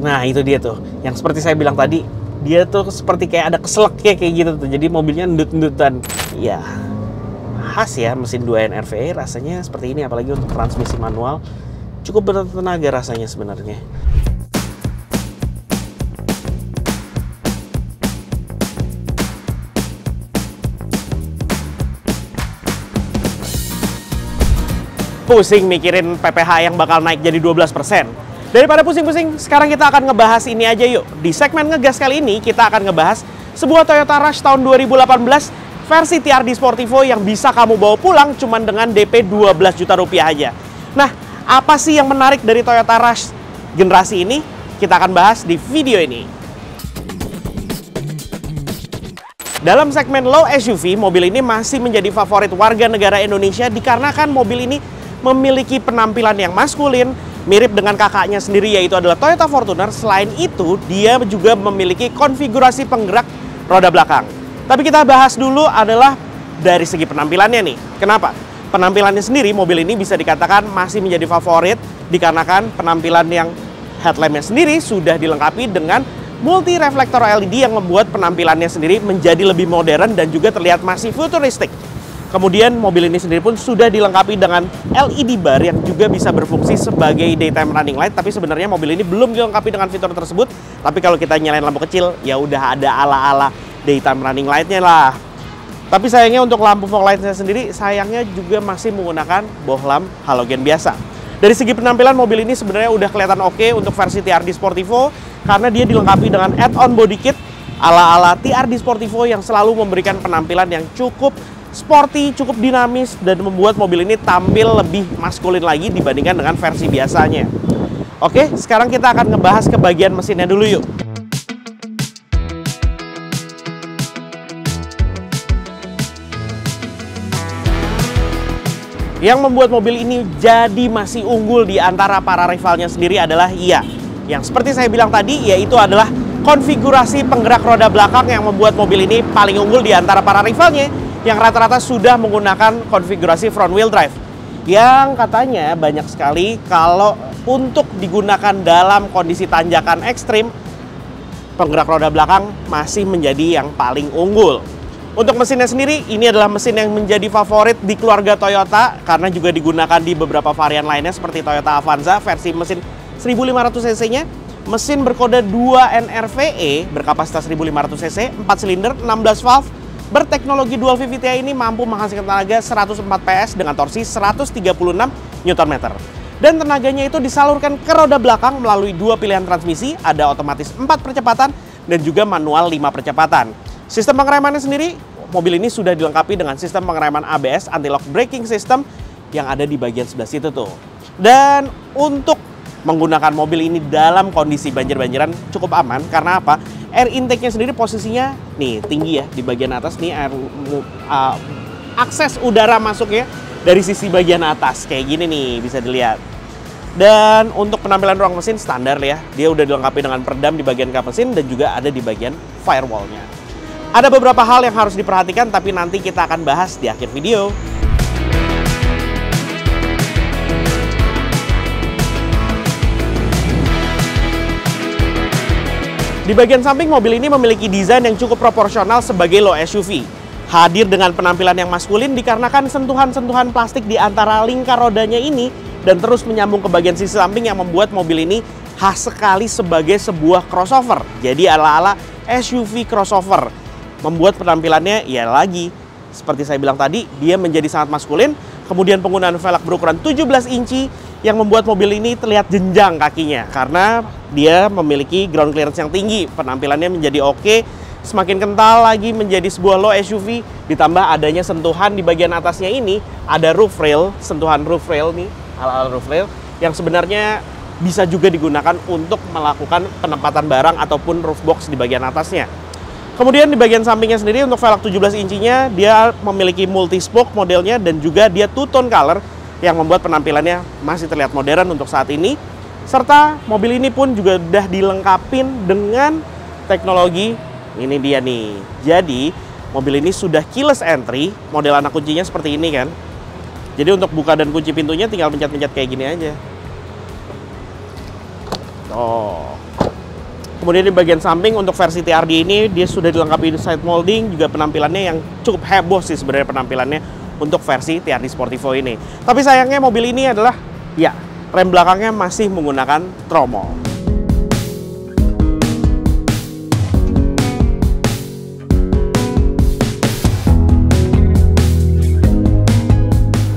Nah itu dia tuh, yang seperti saya bilang tadi, dia tuh seperti kayak ada keselaknya kayak gitu tuh, jadi mobilnya endut-endutan. Ya, khas ya mesin 2 NRVE rasanya seperti ini, apalagi untuk transmisi manual. Cukup bertenaga rasanya sebenarnya. Pusing mikirin PPh yang bakal naik jadi 12%. Daripada pusing-pusing, sekarang kita akan ngebahas ini aja yuk. Di segmen Ngegas kali ini, kita akan ngebahas sebuah Toyota Rush tahun 2018 versi TRD Sportivo yang bisa kamu bawa pulang cuman dengan DP 12 juta rupiah aja. Nah, apa sih yang menarik dari Toyota Rush generasi ini? Kita akan bahas di video ini. Dalam segmen low SUV, mobil ini masih menjadi favorit warga negara Indonesia dikarenakan mobil ini memiliki penampilan yang maskulin, mirip dengan kakaknya sendiri yaitu adalah Toyota Fortuner. Selain itu, dia juga memiliki konfigurasi penggerak roda belakang. Tapi kita bahas dulu adalah dari segi penampilannya nih. Kenapa? Penampilannya sendiri, mobil ini bisa dikatakan masih menjadi favorit dikarenakan penampilan yang headlampnya sendiri sudah dilengkapi dengan multi reflektor LED yang membuat penampilannya sendiri menjadi lebih modern dan juga terlihat masih futuristik. Kemudian mobil ini sendiri pun sudah dilengkapi dengan LED bar yang juga bisa berfungsi sebagai daytime running light. Tapi sebenarnya mobil ini belum dilengkapi dengan fitur tersebut. Tapi kalau kita nyalain lampu kecil, ya udah ada ala-ala daytime running lightnya lah. Tapi sayangnya untuk lampu fog lightnya sendiri, sayangnya juga masih menggunakan bohlam halogen biasa. Dari segi penampilan, mobil ini sebenarnya udah kelihatan oke untuk versi TRD Sportivo karena dia dilengkapi dengan add-on body kit ala-ala TRD Sportivo yang selalu memberikan penampilan yang cukup sporty, cukup dinamis, dan membuat mobil ini tampil lebih maskulin lagi dibandingkan dengan versi biasanya. Oke, sekarang kita akan ngebahas ke bagian mesinnya dulu yuk. Yang membuat mobil ini jadi masih unggul di antara para rivalnya sendiri adalah yang seperti saya bilang tadi, yaitu adalah konfigurasi penggerak roda belakang yang membuat mobil ini paling unggul di antara para rivalnya, yang rata-rata sudah menggunakan konfigurasi front wheel drive. Yang katanya banyak sekali kalau untuk digunakan dalam kondisi tanjakan ekstrim, penggerak roda belakang masih menjadi yang paling unggul. Untuk mesinnya sendiri, ini adalah mesin yang menjadi favorit di keluarga Toyota karena juga digunakan di beberapa varian lainnya seperti Toyota Avanza versi mesin 1500 cc-nya. Mesin berkode 2 NRVE berkapasitas 1500 cc, 4 silinder, 16 valve, berteknologi dual VVT-i ini mampu menghasilkan tenaga 104 PS dengan torsi 136 Nm. Dan tenaganya itu disalurkan ke roda belakang melalui dua pilihan transmisi, ada otomatis 4 percepatan dan juga manual 5 percepatan. Sistem pengeremannya sendiri, mobil ini sudah dilengkapi dengan sistem pengereman ABS anti-lock braking system yang ada di bagian sebelah situ tuh. Dan untuk menggunakan mobil ini dalam kondisi banjir-banjiran cukup aman karena apa? Air intake-nya sendiri posisinya nih tinggi ya di bagian atas nih, akses udara masuknya dari sisi bagian atas kayak gini nih bisa dilihat. Dan untuk penampilan ruang mesin standar ya, dia udah dilengkapi dengan peredam di bagian kap mesin dan juga ada di bagian firewall-nya. Ada beberapa hal yang harus diperhatikan tapi nanti kita akan bahas di akhir video. Di bagian samping, mobil ini memiliki desain yang cukup proporsional sebagai low SUV. Hadir dengan penampilan yang maskulin dikarenakan sentuhan-sentuhan plastik di antara lingkar rodanya ini dan terus menyambung ke bagian sisi samping yang membuat mobil ini khas sekali sebagai sebuah crossover. Jadi ala-ala SUV crossover. Membuat penampilannya ya lagi, seperti saya bilang tadi, dia menjadi sangat maskulin. Kemudian penggunaan velg berukuran 17 inci yang membuat mobil ini terlihat jenjang kakinya karena dia memiliki ground clearance yang tinggi. Penampilannya menjadi oke, semakin kental lagi menjadi sebuah low SUV. Ditambah adanya sentuhan di bagian atasnya ini, ada roof rail, sentuhan roof rail nih, ala-ala roof rail yang sebenarnya bisa juga digunakan untuk melakukan penempatan barang ataupun roof box di bagian atasnya. Kemudian di bagian sampingnya sendiri untuk velg 17 incinya dia memiliki multi spoke modelnya dan juga dia two-tone color yang membuat penampilannya masih terlihat modern untuk saat ini. Serta mobil ini pun juga udah dilengkapin dengan teknologi ini dia nih. Jadi mobil ini sudah keyless entry, model anak kuncinya seperti ini kan. Jadi untuk buka dan kunci pintunya tinggal pencet-pencet kayak gini aja. Oh. Kemudian di bagian samping untuk versi TRD ini dia sudah dilengkapi side molding, juga penampilannya yang cukup heboh sih sebenarnya penampilannya untuk versi TRD Sportivo ini. Tapi sayangnya mobil ini adalah ya rem belakangnya masih menggunakan tromol.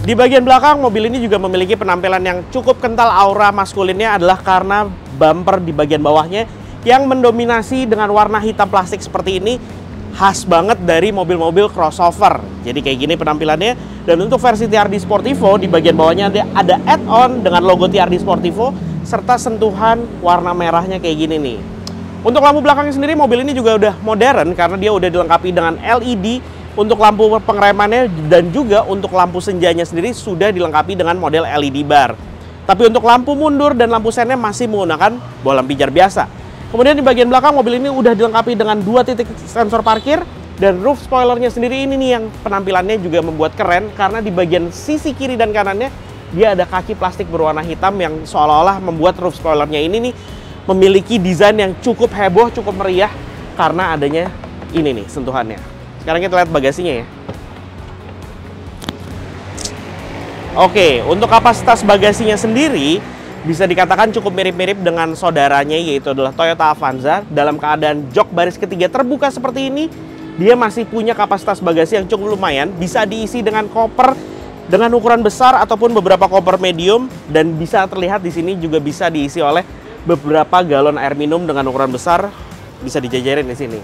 Di bagian belakang mobil ini juga memiliki penampilan yang cukup kental, aura maskulinnya adalah karena bumper di bagian bawahnya yang mendominasi dengan warna hitam plastik seperti ini, khas banget dari mobil-mobil crossover. Jadi kayak gini penampilannya. Dan untuk versi TRD Sportivo di bagian bawahnya ada add-on dengan logo TRD Sportivo serta sentuhan warna merahnya kayak gini nih. Untuk lampu belakangnya sendiri mobil ini juga udah modern karena dia udah dilengkapi dengan LED untuk lampu pengeremannya, dan juga untuk lampu senjanya sendiri sudah dilengkapi dengan model LED bar. Tapi untuk lampu mundur dan lampu sennya masih menggunakan bolam pijar biasa. Kemudian di bagian belakang mobil ini udah dilengkapi dengan 2 titik sensor parkir, dan roof spoilernya sendiri ini nih yang penampilannya juga membuat keren karena di bagian sisi kiri dan kanannya dia ada kaki plastik berwarna hitam yang seolah-olah membuat roof spoilernya ini nih memiliki desain yang cukup heboh, cukup meriah karena adanya ini nih sentuhannya. Sekarang kita lihat bagasinya ya. Oke, untuk kapasitas bagasinya sendiri bisa dikatakan cukup mirip-mirip dengan saudaranya, yaitu adalah Toyota Avanza. Dalam keadaan jok baris ketiga terbuka seperti ini, dia masih punya kapasitas bagasi yang cukup lumayan. Bisa diisi dengan koper dengan ukuran besar ataupun beberapa koper medium, dan bisa terlihat di sini juga bisa diisi oleh beberapa galon air minum dengan ukuran besar, bisa dijajarin di sini.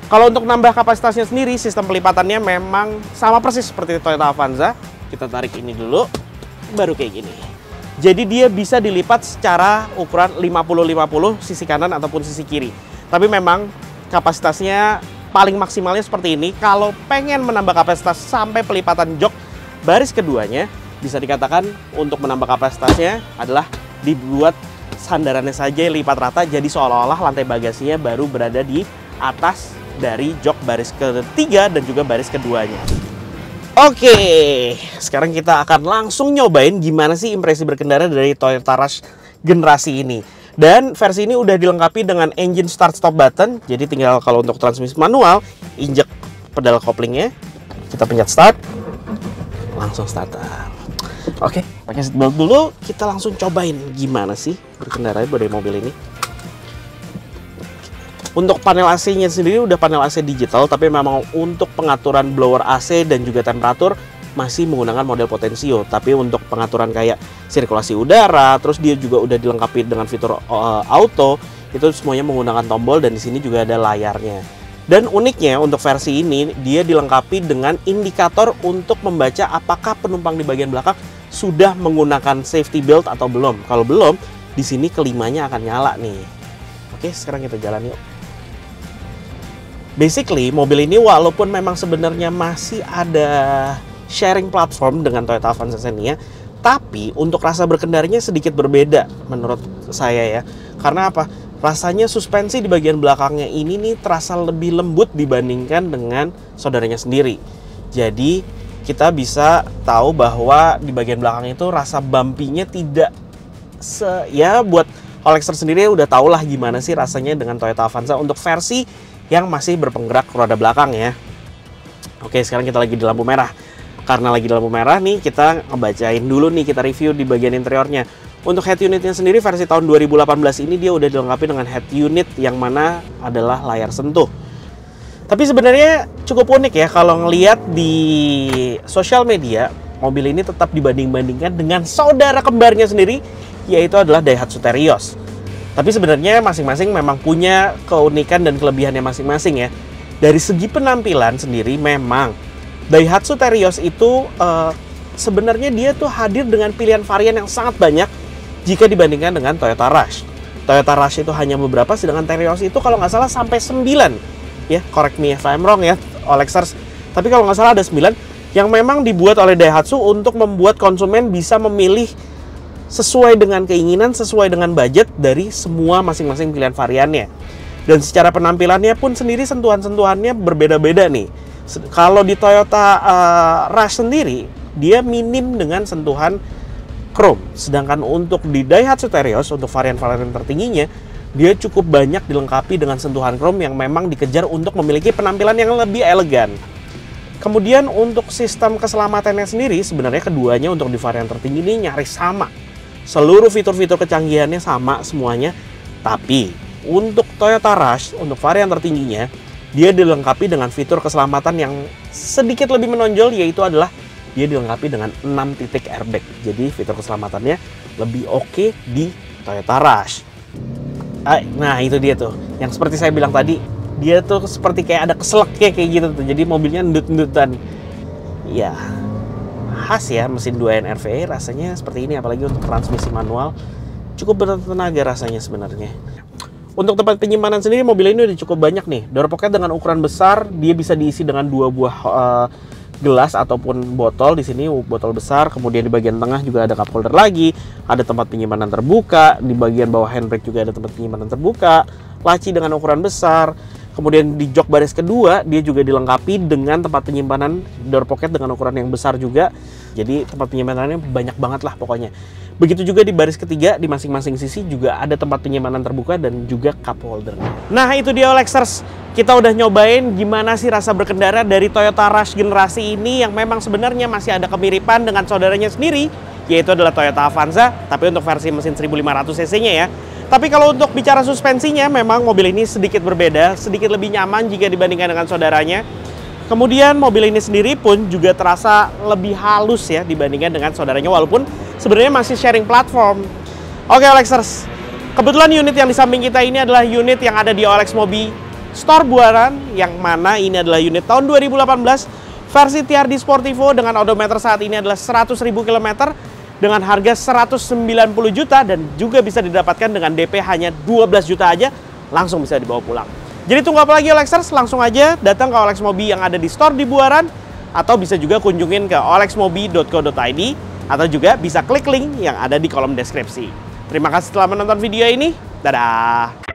Kalau untuk nambah kapasitasnya sendiri, sistem pelipatannya memang sama persis seperti Toyota Avanza. Kita tarik ini dulu, baru kayak gini. Jadi dia bisa dilipat secara ukuran 50-50 sisi kanan ataupun sisi kiri. Tapi memang kapasitasnya paling maksimalnya seperti ini. Kalau pengen menambah kapasitas sampai pelipatan jok baris keduanya, bisa dikatakan untuk menambah kapasitasnya adalah dibuat sandarannya saja lipat rata, jadi seolah-olah lantai bagasinya baru berada di atas dari jok baris ketiga dan juga baris keduanya. Oke, sekarang kita akan langsung nyobain gimana sih impresi berkendara dari Toyota Rush generasi ini. Dan versi ini udah dilengkapi dengan engine start stop button, jadi tinggal kalau untuk transmisi manual, injek pedal koplingnya, kita pencet start, langsung starter. Oke, pakai seatbelt dulu, kita langsung cobain gimana sih berkendara dari mobil ini. Untuk panel AC-nya sendiri udah panel AC digital, tapi memang untuk pengaturan blower AC dan juga temperatur masih menggunakan model Potensio. Tapi untuk pengaturan kayak sirkulasi udara, terus dia juga udah dilengkapi dengan fitur auto, itu semuanya menggunakan tombol, dan di sini juga ada layarnya. Dan uniknya untuk versi ini dia dilengkapi dengan indikator untuk membaca apakah penumpang di bagian belakang sudah menggunakan safety belt atau belum. Kalau belum, di sini kelimanya akan nyala nih. Oke, sekarang kita jalan yuk. Basically, mobil ini walaupun memang sebenarnya masih ada sharing platform dengan Toyota Avanza Xenia, tapi untuk rasa berkendaranya sedikit berbeda menurut saya ya. Karena apa? Rasanya suspensi di bagian belakangnya ini nih terasa lebih lembut dibandingkan dengan saudaranya sendiri. Jadi kita bisa tahu bahwa di bagian belakang itu rasa bumpy-nya tidak ya buat kolektor sendiri udah tau lah gimana sih rasanya dengan Toyota Avanza untuk versi yang masih berpenggerak roda belakang ya. Oke, sekarang kita lagi di lampu merah. Karena lagi di lampu merah nih, kita ngebacain dulu nih, kita review di bagian interiornya. Untuk head unitnya sendiri versi tahun 2018 ini dia udah dilengkapi dengan head unit yang mana adalah layar sentuh. Tapi sebenarnya cukup unik ya kalau ngelihat di sosial media, mobil ini tetap dibanding-bandingkan dengan saudara kembarnya sendiri, yaitu adalah Daihatsu Terios. Tapi sebenarnya masing-masing memang punya keunikan dan kelebihannya masing-masing ya. Dari segi penampilan sendiri memang Daihatsu Terios itu sebenarnya dia tuh hadir dengan pilihan varian yang sangat banyak jika dibandingkan dengan Toyota Rush. Toyota Rush itu hanya beberapa, sedangkan Terios itu kalau nggak salah sampai 9. Ya, correct me if I'm wrong ya, Olexers. Tapi kalau nggak salah ada 9 yang memang dibuat oleh Daihatsu untuk membuat konsumen bisa memilih sesuai dengan keinginan, sesuai dengan budget dari semua masing-masing pilihan variannya. Dan secara penampilannya pun sendiri sentuhan-sentuhannya berbeda-beda nih. Kalau di Toyota Rush sendiri, dia minim dengan sentuhan chrome. Sedangkan untuk di Daihatsu Terios, untuk varian-varian tertingginya, dia cukup banyak dilengkapi dengan sentuhan chrome yang memang dikejar untuk memiliki penampilan yang lebih elegan. Kemudian untuk sistem keselamatannya sendiri, sebenarnya keduanya untuk di varian tertinggi ini nyaris sama. Seluruh fitur-fitur kecanggihannya sama semuanya. Tapi untuk Toyota Rush, untuk varian tertingginya, dia dilengkapi dengan fitur keselamatan yang sedikit lebih menonjol, yaitu adalah dia dilengkapi dengan 6 titik airbag. Jadi fitur keselamatannya lebih oke di Toyota Rush. Nah itu dia tuh, yang seperti saya bilang tadi, dia tuh seperti kayak ada keselaknya kayak gitu tuh. Jadi mobilnya endut-endutan. Ya, khas ya mesin 2 NRV rasanya seperti ini, apalagi untuk transmisi manual. Cukup bertenaga rasanya sebenarnya. Untuk tempat penyimpanan sendiri, mobil ini udah cukup banyak nih. Door pocket dengan ukuran besar, dia bisa diisi dengan 2 buah gelas ataupun botol. Di sini botol besar, kemudian di bagian tengah juga ada cup holder lagi, ada tempat penyimpanan terbuka, di bagian bawah handbrake juga ada tempat penyimpanan terbuka, laci dengan ukuran besar. Kemudian di jok baris kedua, dia juga dilengkapi dengan tempat penyimpanan door pocket dengan ukuran yang besar juga. Jadi tempat penyimpanannya banyak banget lah pokoknya. Begitu juga di baris ketiga, di masing-masing sisi juga ada tempat penyimpanan terbuka dan juga cup holder. Nah itu dia Olexers, kita udah nyobain gimana sih rasa berkendara dari Toyota Rush generasi ini yang memang sebenarnya masih ada kemiripan dengan saudaranya sendiri, yaitu adalah Toyota Avanza, tapi untuk versi mesin 1500 cc-nya ya. Tapi kalau untuk bicara suspensinya, memang mobil ini sedikit berbeda, sedikit lebih nyaman jika dibandingkan dengan saudaranya. Kemudian mobil ini sendiri pun juga terasa lebih halus ya dibandingkan dengan saudaranya, walaupun sebenarnya masih sharing platform. Oke Olexers, kebetulan unit yang di samping kita ini adalah unit yang ada di OLX Mobi Store Buaran, yang mana ini adalah unit tahun 2018 versi TRD Sportivo dengan odometer saat ini adalah 100.000 km dengan harga 190 juta dan juga bisa didapatkan dengan DP hanya 12 juta aja, langsung bisa dibawa pulang. Jadi tunggu apa lagi Olexers, langsung aja datang ke OLX Mobi yang ada di store di Buaran, atau bisa juga kunjungin ke olexmobi.co.id, atau juga bisa klik link yang ada di kolom deskripsi. Terima kasih telah menonton video ini, dadah!